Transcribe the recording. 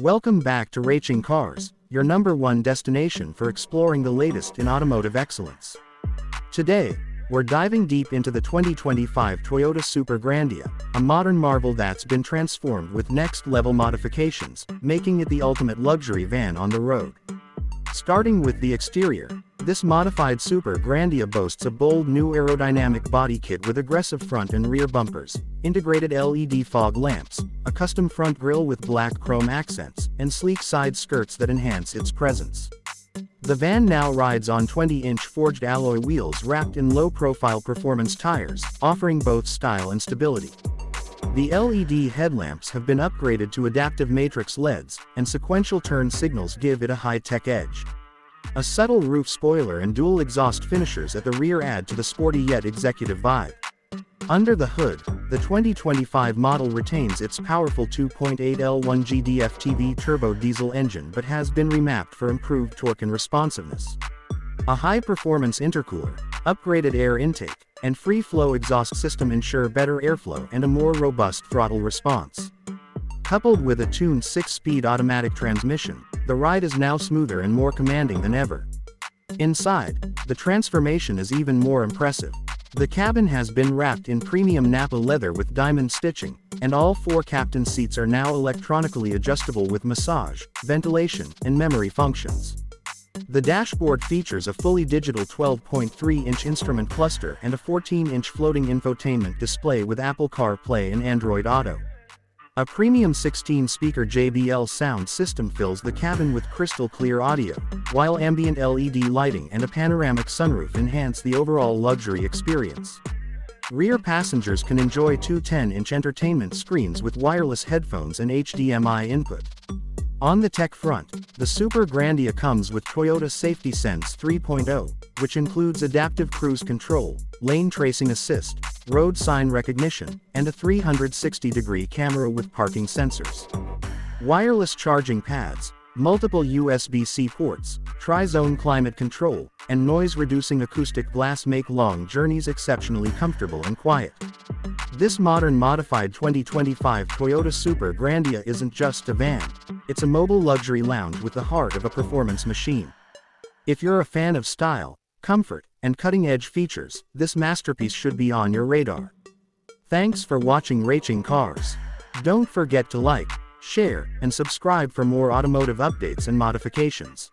Welcome back to Raching Cars, your #1 destination for exploring the latest in automotive excellence. Today, we're diving deep into the 2025 Toyota Super Grandia, a modern marvel that's been transformed with next-level modifications, making it the ultimate luxury van on the road. Starting with the exterior, this modified Super Grandia boasts a bold new aerodynamic body kit with aggressive front and rear bumpers, integrated LED fog lamps, a custom front grille with black chrome accents, and sleek side skirts that enhance its presence. The van now rides on 20-inch forged alloy wheels wrapped in low-profile performance tires, offering both style and stability. The LED headlamps have been upgraded to adaptive matrix LEDs, and sequential turn signals give it a high-tech edge. A subtle roof spoiler and dual exhaust finishers at the rear add to the sporty yet executive vibe. Under the hood, the 2025 model retains its powerful 2.8 L1 GDF-TV turbo diesel engine but has been remapped for improved torque and responsiveness. A high-performance intercooler, upgraded air intake, and free-flow exhaust system ensure better airflow and a more robust throttle response. Coupled with a tuned 6-speed automatic transmission, the ride is now smoother and more commanding than ever. Inside, the transformation is even more impressive. The cabin has been wrapped in premium Napa leather with diamond stitching, and all 4 captain seats are now electronically adjustable with massage, ventilation, and memory functions. The dashboard features a fully digital 12.3-inch instrument cluster and a 14-inch floating infotainment display with Apple CarPlay and Android Auto. A premium 16-speaker JBL sound system fills the cabin with crystal-clear audio, while ambient LED lighting and a panoramic sunroof enhance the overall luxury experience. Rear passengers can enjoy 2 10-inch entertainment screens with wireless headphones and HDMI input. On the tech front, the Super Grandia comes with Toyota Safety Sense 3.0, which includes adaptive cruise control, lane tracing assist, road sign recognition, and a 360-degree camera with parking sensors. Wireless charging pads, multiple USB-C ports, tri-zone climate control, and noise-reducing acoustic glass make long journeys exceptionally comfortable and quiet. This modern modified 2025 Toyota Super Grandia isn't just a van, it's a mobile luxury lounge with the heart of a performance machine. If you're a fan of style, comfort, and cutting-edge features, this masterpiece should be on your radar. Thanks for watching Raching Cars. Don't forget to like, share, and subscribe for more automotive updates and modifications.